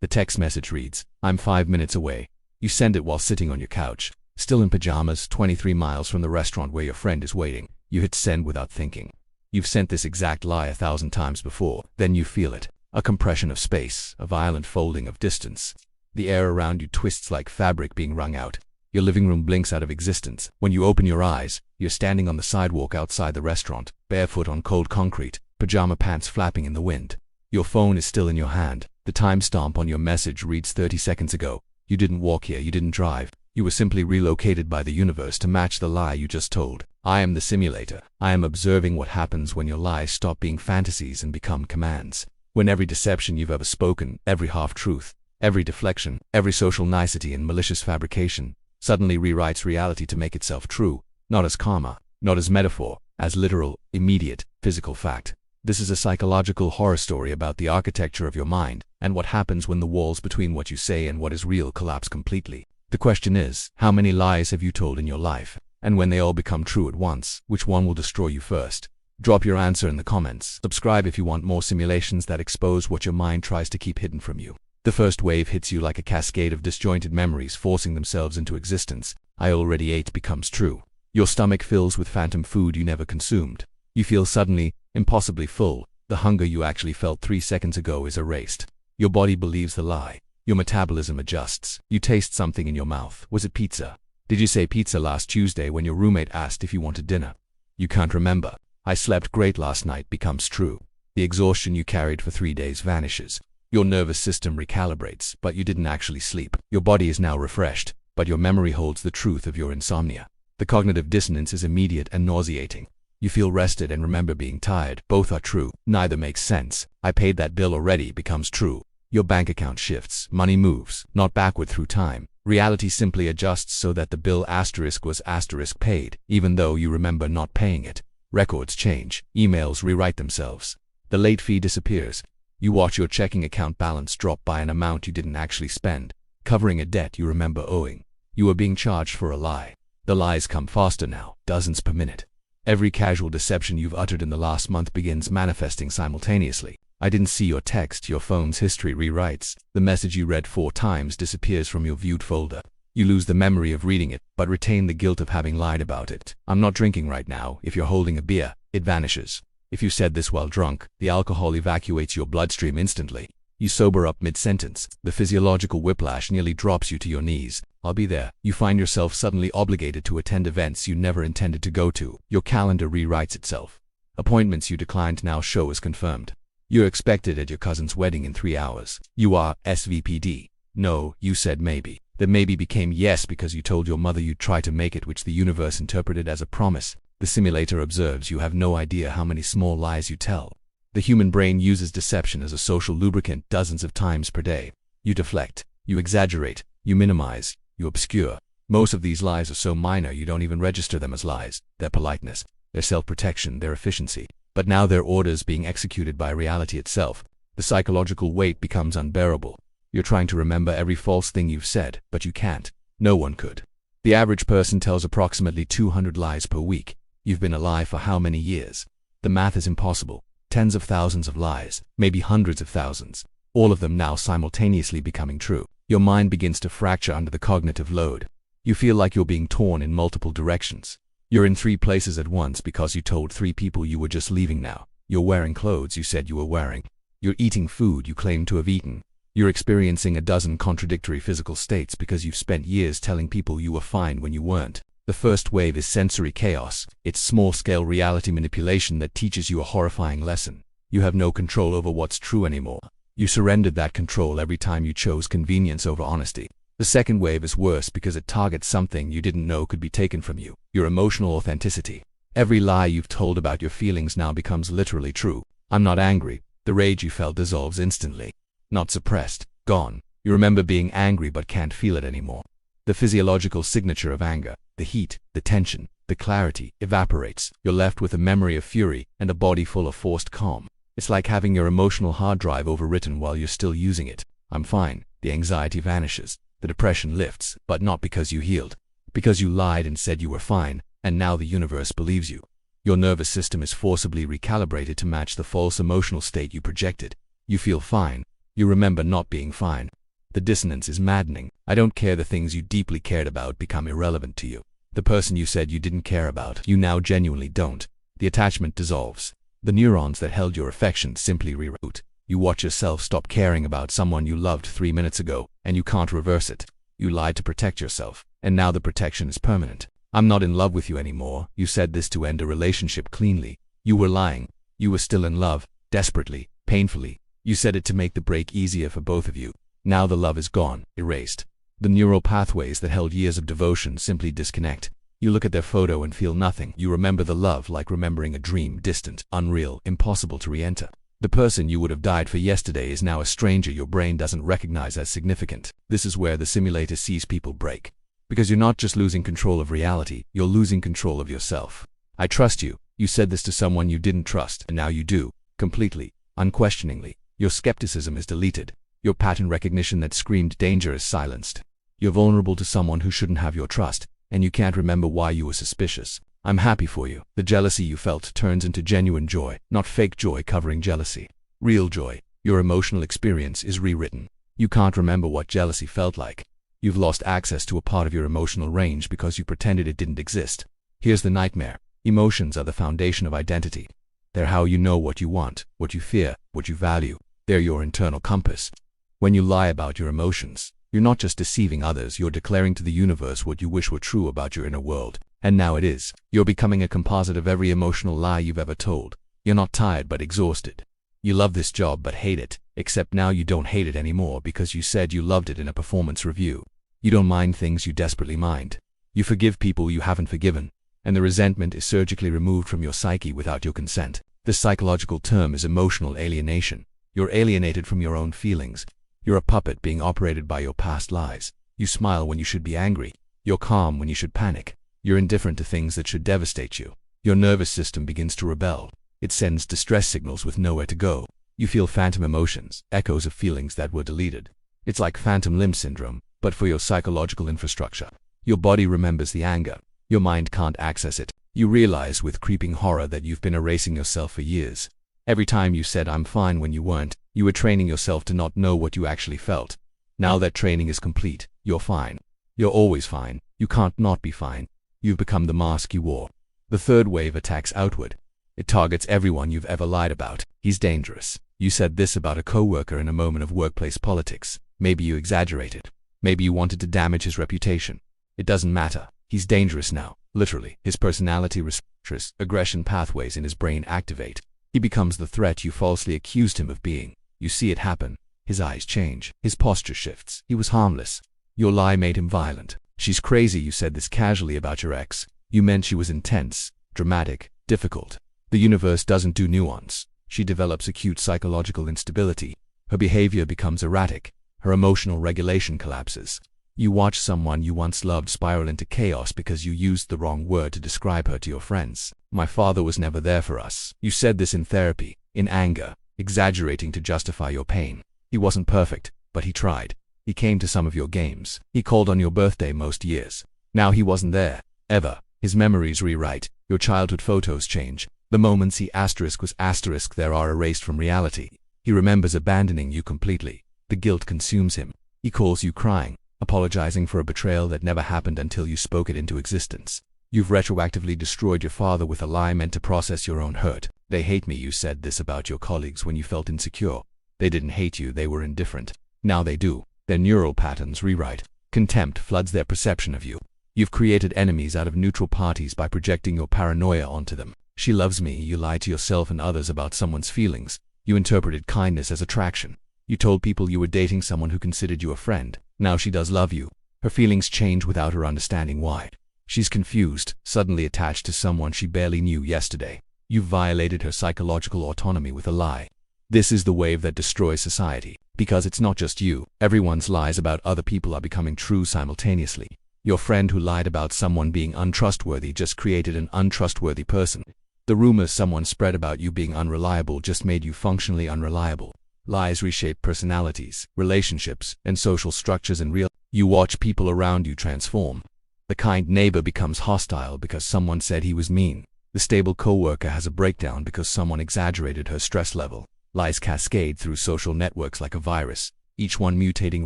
The text message reads, "I'm 5 minutes away." You send it while sitting on your couch, still in pajamas, 23 miles from the restaurant where your friend is waiting. You hit send without thinking. You've sent this exact lie 1,000 times before. Then you feel it. A compression of space, a violent folding of distance. The air around you twists like fabric being wrung out. Your living room blinks out of existence. When you open your eyes, you're standing on the sidewalk outside the restaurant, barefoot on cold concrete, pajama pants flapping in the wind. Your phone is still in your hand. The timestamp on your message reads 30 seconds ago. You didn't walk here, you didn't drive. You were simply relocated by the universe to match the lie you just told. I am the simulator. I am observing what happens when your lies stop being fantasies and become commands. When every deception you've ever spoken, every half-truth, every deflection, every social nicety and malicious fabrication suddenly rewrites reality to make itself true, not as karma, not as metaphor, as literal, immediate, physical fact. This is a psychological horror story about the architecture of your mind and what happens when the walls between what you say and what is real collapse completely. The question is, how many lies have you told in your life? And when they all become true at once, which one will destroy you first? Drop your answer in the comments. Subscribe if you want more simulations that expose what your mind tries to keep hidden from you. The first wave hits you like a cascade of disjointed memories forcing themselves into existence. "I already ate" becomes true. Your stomach fills with phantom food you never consumed. You feel suddenly, impossibly full. The hunger you actually felt 3 seconds ago is erased. Your body believes the lie. Your metabolism adjusts. You taste something in your mouth. Was it pizza? Did you say pizza last Tuesday when your roommate asked if you wanted dinner? You can't remember. "I slept great last night" becomes true. The exhaustion you carried for 3 days vanishes. Your nervous system recalibrates, but you didn't actually sleep. Your body is now refreshed, but your memory holds the truth of your insomnia. The cognitive dissonance is immediate and nauseating. You feel rested and remember being tired. Both are true. Neither makes sense. "I paid that bill already" becomes true. Your bank account shifts. Money moves, not backward through time. Reality simply adjusts so that the bill asterisk was asterisk paid, even though you remember not paying it. Records change. Emails rewrite themselves. The late fee disappears. You watch your checking account balance drop by an amount you didn't actually spend, covering a debt you remember owing. You are being charged for a lie. The lies come faster now, dozens per minute. Every casual deception you've uttered in the last month begins manifesting simultaneously. "I didn't see your text." Your phone's history rewrites. The message you read 4 times disappears from your viewed folder. You lose the memory of reading it, but retain the guilt of having lied about it. "I'm not drinking right now." If you're holding a beer, it vanishes. If you said this while drunk, the alcohol evacuates your bloodstream instantly. You sober up mid-sentence. The physiological whiplash nearly drops you to your knees. "I'll be there." You find yourself suddenly obligated to attend events you never intended to go to. Your calendar rewrites itself. Appointments you declined now show as confirmed. You're expected at your cousin's wedding in 3 hours. You are SVPD. No, you said maybe. The maybe became yes because you told your mother you'd try to make it, which the universe interpreted as a promise. The simulator observes you have no idea how many small lies you tell. The human brain uses deception as a social lubricant dozens of times per day. You deflect, you exaggerate, you minimize, you obscure. Most of these lies are so minor you don't even register them as lies. Their politeness, their self-protection, their efficiency. But now they're orders being executed by reality itself. The psychological weight becomes unbearable. You're trying to remember every false thing you've said, but you can't. No one could. The average person tells approximately 200 lies per week. You've been alive for how many years? The math is impossible. Tens of thousands of lies, maybe hundreds of thousands. All of them now simultaneously becoming true. Your mind begins to fracture under the cognitive load. You feel like you're being torn in multiple directions. You're in 3 places at once because you told 3 people you were just leaving now. You're wearing clothes you said you were wearing. You're eating food you claimed to have eaten. You're experiencing a dozen contradictory physical states because you've spent years telling people you were fine when you weren't. The first wave is sensory chaos. It's small-scale reality manipulation that teaches you a horrifying lesson. You have no control over what's true anymore. You surrendered that control every time you chose convenience over honesty. The second wave is worse because it targets something you didn't know could be taken from you: your emotional authenticity. Every lie you've told about your feelings now becomes literally true. "I'm not angry." The rage you felt dissolves instantly. Not suppressed, gone. You remember being angry but can't feel it anymore. The physiological signature of anger, the heat, the tension, the clarity, evaporates. You're left with a memory of fury and a body full of forced calm. It's like having your emotional hard drive overwritten while you're still using it. "I'm fine." The anxiety vanishes. The depression lifts, but not because you healed. Because you lied and said you were fine, and now the universe believes you. Your nervous system is forcibly recalibrated to match the false emotional state you projected. You feel fine. You remember not being fine. The dissonance is maddening. I don't care. The things you deeply cared about become irrelevant to you. The person you said you didn't care about, you now genuinely don't. The attachment dissolves. The neurons that held your affection simply reroute. You watch yourself stop caring about someone you loved 3 minutes ago, and you can't reverse it. You lied to protect yourself, and now the protection is permanent. I'm not in love with you anymore. You said this to end a relationship cleanly. You were lying. You were still in love, desperately, painfully. You said it to make the break easier for both of you. Now the love is gone, erased. The neural pathways that held years of devotion simply disconnect. You look at their photo and feel nothing. You remember the love like remembering a dream, distant, unreal, impossible to re-enter. The person you would have died for yesterday is now a stranger your brain doesn't recognize as significant. This is where the simulator sees people break. Because you're not just losing control of reality, you're losing control of yourself. I trust you. You said this to someone you didn't trust, and now you do. Completely, unquestioningly. Your skepticism is deleted. Your pattern recognition that screamed danger is silenced. You're vulnerable to someone who shouldn't have your trust, and you can't remember why you were suspicious. I'm happy for you. The jealousy you felt turns into genuine joy, not fake joy covering jealousy. Real joy. Your emotional experience is rewritten. You can't remember what jealousy felt like. You've lost access to a part of your emotional range because you pretended it didn't exist. Here's the nightmare. Emotions are the foundation of identity. They're how you know what you want, what you fear, what you value. They're your internal compass. When you lie about your emotions, you're not just deceiving others, you're declaring to the universe what you wish were true about your inner world. And now it is. You're becoming a composite of every emotional lie you've ever told. You're not tired but exhausted. You love this job but hate it, except now you don't hate it anymore because you said you loved it in a performance review. You don't mind things you desperately mind. You forgive people you haven't forgiven, and the resentment is surgically removed from your psyche without your consent. The psychological term is emotional alienation. You're alienated from your own feelings. You're a puppet being operated by your past lies. You smile when you should be angry. You're calm when you should panic. You're indifferent to things that should devastate you. Your nervous system begins to rebel. It sends distress signals with nowhere to go. You feel phantom emotions, echoes of feelings that were deleted. It's like phantom limb syndrome, but for your psychological infrastructure. Your body remembers the anger. Your mind can't access it. You realize with creeping horror that you've been erasing yourself for years. Every time you said I'm fine when you weren't, you were training yourself to not know what you actually felt. Now that training is complete, you're fine. You're always fine. You can't not be fine. You've become the mask you wore. The third wave attacks outward. It targets everyone you've ever lied about. He's dangerous. You said this about a coworker in a moment of workplace politics. Maybe you exaggerated. Maybe you wanted to damage his reputation. It doesn't matter. He's dangerous now. Literally. His personality restricts aggression pathways in his brain activate. He becomes the threat you falsely accused him of being. You see it happen. His eyes change. His posture shifts. He was harmless. Your lie made him violent. She's crazy. You said this casually about your ex. You meant she was intense, dramatic, difficult. The universe doesn't do nuance. She develops acute psychological instability. Her behavior becomes erratic. Her emotional regulation collapses. You watch someone you once loved spiral into chaos because you used the wrong word to describe her to your friends. My father was never there for us. You said this in therapy, in anger, exaggerating to justify your pain. He wasn't perfect, but he tried. He came to some of your games. He called on your birthday most years. Now he wasn't there, ever. His memories rewrite. Your childhood photos change. The moments he was there are erased from reality. He remembers abandoning you completely. The guilt consumes him. He calls you crying, apologizing for a betrayal that never happened until you spoke it into existence. You've retroactively destroyed your father with a lie meant to process your own hurt. They hate me. You said this about your colleagues when you felt insecure. They didn't hate you, they were indifferent. Now they do. Their neural patterns rewrite. Contempt floods their perception of you. You've created enemies out of neutral parties by projecting your paranoia onto them. She loves me. You lied to yourself and others about someone's feelings. You interpreted kindness as attraction. You told people you were dating someone who considered you a friend. Now she does love you. Her feelings change without her understanding why. She's confused, suddenly attached to someone she barely knew yesterday. You've violated her psychological autonomy with a lie. This is the wave that destroys society. Because it's not just you. Everyone's lies about other people are becoming true simultaneously. Your friend who lied about someone being untrustworthy just created an untrustworthy person. The rumors someone spread about you being unreliable just made you functionally unreliable. Lies reshape personalities, relationships, and social structures in real. You watch people around you transform. The kind neighbor becomes hostile because someone said he was mean. The stable coworker has a breakdown because someone exaggerated her stress level. Lies cascade through social networks like a virus, each one mutating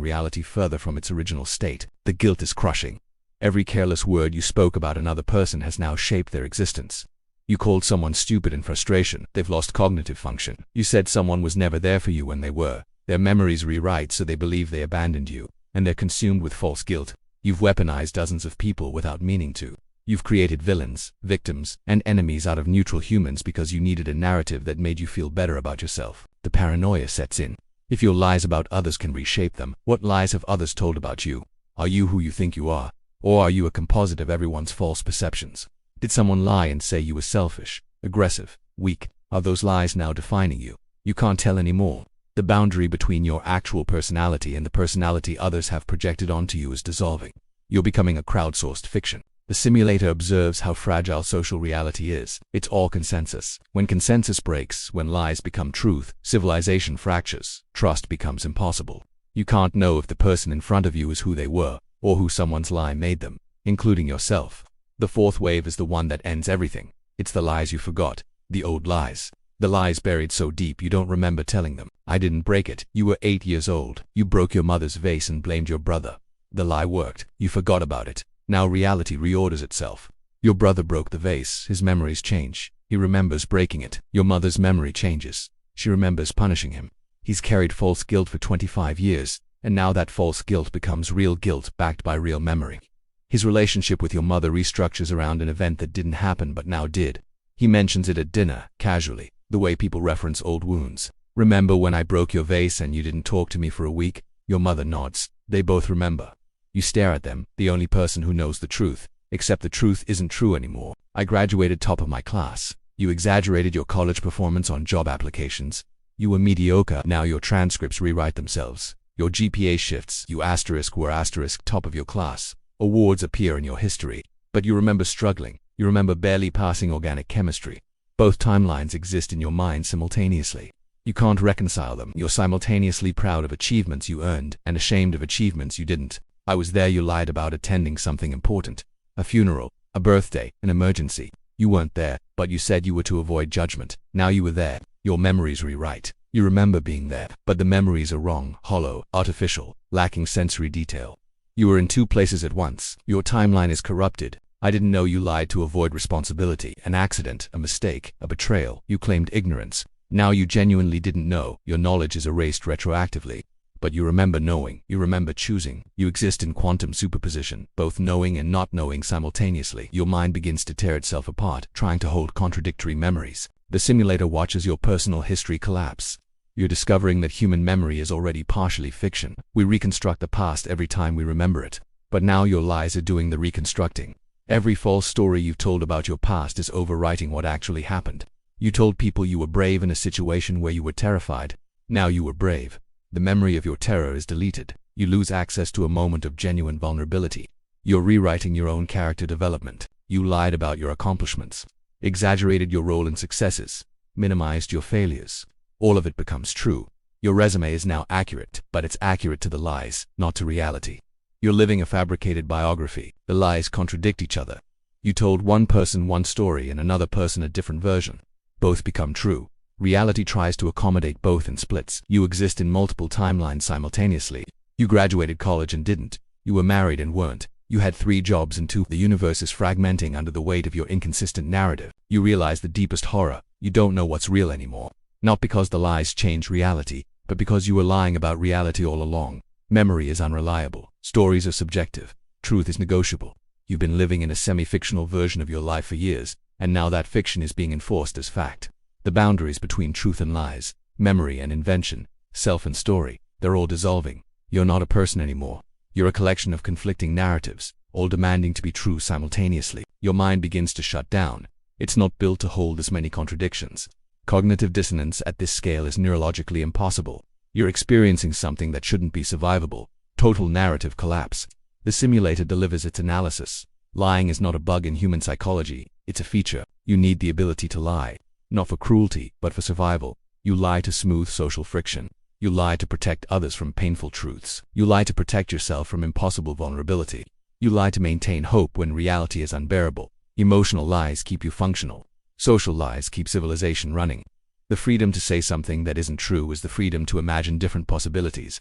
reality further from its original state. The guilt is crushing. Every careless word you spoke about another person has now shaped their existence. You called someone stupid in frustration, they've lost cognitive function. You said someone was never there for you when they were. Their memories rewrite so they believe they abandoned you, and they're consumed with false guilt. You've weaponized dozens of people without meaning to. You've created villains, victims, and enemies out of neutral humans because you needed a narrative that made you feel better about yourself. The paranoia sets in. If your lies about others can reshape them, what lies have others told about you? Are you who you think you are? Or are you a composite of everyone's false perceptions? Did someone lie and say you were selfish, aggressive, weak? Are those lies now defining you? You can't tell anymore. The boundary between your actual personality and the personality others have projected onto you is dissolving. You're becoming a crowdsourced fiction. The simulator observes how fragile social reality is. It's all consensus. When consensus breaks, when lies become truth, civilization fractures, trust becomes impossible. You can't know if the person in front of you is who they were, or who someone's lie made them, including yourself. The fourth wave is the one that ends everything. It's the lies you forgot, the old lies. The lies buried so deep you don't remember telling them. I didn't break it. You were 8 years old. You broke your mother's vase and blamed your brother. The lie worked. You forgot about it. Now reality reorders itself. Your brother broke the vase. His memories change. He remembers breaking it. Your mother's memory changes. She remembers punishing him. He's carried false guilt for 25 years, and now that false guilt becomes real guilt backed by real memory. His relationship with your mother restructures around an event that didn't happen but now did. He mentions it at dinner, casually, the way people reference old wounds. Remember when I broke your vase and you didn't talk to me for a week? Your mother nods. They both remember. You stare at them, the only person who knows the truth, except the truth isn't true anymore. I graduated top of my class. You exaggerated your college performance on job applications. You were mediocre. Now your transcripts rewrite themselves. Your GPA shifts. You were top of your class. Awards appear in your history. But you remember struggling. You remember barely passing organic chemistry. Both timelines exist in your mind simultaneously. You can't reconcile them. You're simultaneously proud of achievements you earned and ashamed of achievements you didn't. I was there. You lied about attending something important. A funeral, a birthday, an emergency. You weren't there, but you said you were to avoid judgment. Now you were there. Your memories rewrite. You remember being there, but the memories are wrong, hollow, artificial, lacking sensory detail. You were in two places at once. Your timeline is corrupted. I didn't know you lied to avoid responsibility, an accident, a mistake, a betrayal. You claimed ignorance. Now you genuinely didn't know. Your knowledge is erased retroactively. But you remember knowing. You remember choosing. You exist in quantum superposition, both knowing and not knowing simultaneously. Your mind begins to tear itself apart, trying to hold contradictory memories. The simulator watches your personal history collapse. You're discovering that human memory is already partially fiction. We reconstruct the past every time we remember it. But now your lies are doing the reconstructing. Every false story you've told about your past is overwriting what actually happened. You told people you were brave in a situation where you were terrified. Now you were brave. The memory of your terror is deleted. You lose access to a moment of genuine vulnerability. You're rewriting your own character development. You lied about your accomplishments, exaggerated your role in successes, minimized your failures. All of it becomes true. Your resume is now accurate, but it's accurate to the lies, not to reality. You're living a fabricated biography. The lies contradict each other. You told one person one story and another person a different version. Both become true. Reality tries to accommodate both in splits. You exist in multiple timelines simultaneously. You graduated college and didn't. You were married and weren't. You had 3 jobs and 2. The universe is fragmenting under the weight of your inconsistent narrative. You realize the deepest horror. You don't know what's real anymore. Not because the lies change reality, but because you were lying about reality all along. Memory is unreliable. Stories are subjective. Truth is negotiable. You've been living in a semi-fictional version of your life for years, and now that fiction is being enforced as fact. The boundaries between truth and lies, memory and invention, self and story, they're all dissolving. You're not a person anymore. You're a collection of conflicting narratives, all demanding to be true simultaneously. Your mind begins to shut down. It's not built to hold as many contradictions. Cognitive dissonance at this scale is neurologically impossible. You're experiencing something that shouldn't be survivable. Total narrative collapse. The simulator delivers its analysis. Lying is not a bug in human psychology. It's a feature. You need the ability to lie. Not for cruelty, but for survival. You lie to smooth social friction. You lie to protect others from painful truths. You lie to protect yourself from impossible vulnerability. You lie to maintain hope when reality is unbearable. Emotional lies keep you functional. Social lies keep civilization running. The freedom to say something that isn't true is the freedom to imagine different possibilities,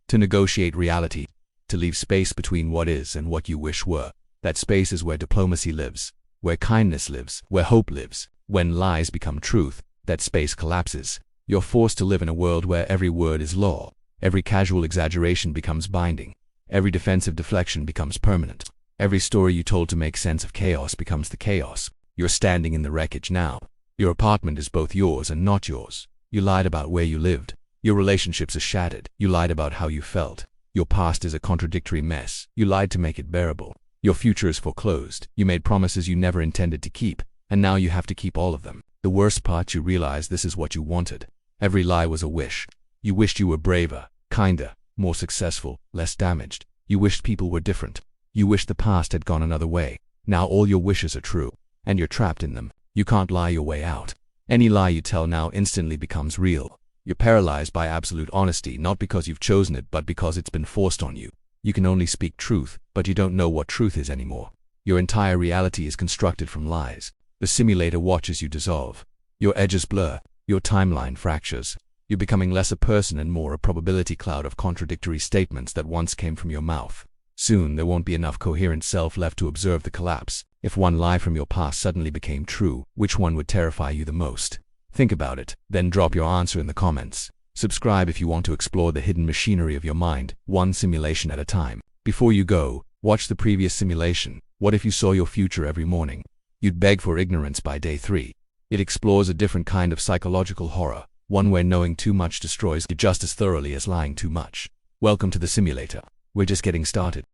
to negotiate reality, to leave space between what is and what you wish were. That space is where diplomacy lives, where kindness lives, where hope lives. When lies become truth, that space collapses. You're forced to live in a world where every word is law, every casual exaggeration becomes binding, every defensive deflection becomes permanent. Every story you told to make sense of chaos becomes the chaos. You're standing in the wreckage now. Your apartment is both yours and not yours. You lied about where you lived. Your relationships are shattered. You lied about how you felt. Your past is a contradictory mess. You lied to make it bearable. Your future is foreclosed. You made promises you never intended to keep, and now you have to keep all of them. The worst part, you realize this is what you wanted. Every lie was a wish. You wished you were braver, kinder, more successful, less damaged. You wished people were different. You wished the past had gone another way. Now all your wishes are true, and you're trapped in them. You can't lie your way out. Any lie you tell now instantly becomes real. You're paralyzed by absolute honesty, not because you've chosen it, but because it's been forced on you. You can only speak truth, but you don't know what truth is anymore. Your entire reality is constructed from lies. The simulator watches you dissolve. Your edges blur. Your timeline fractures. You're becoming less a person and more a probability cloud of contradictory statements that once came from your mouth. Soon, there won't be enough coherent self left to observe the collapse. If one lie from your past suddenly became true, which one would terrify you the most? Think about it, then drop your answer in the comments. Subscribe if you want to explore the hidden machinery of your mind, one simulation at a time. Before you go, watch the previous simulation. What if you saw your future every morning? You'd beg for ignorance by day 3. It explores a different kind of psychological horror, one where knowing too much destroys you just as thoroughly as lying too much. Welcome to the simulator. We're just getting started.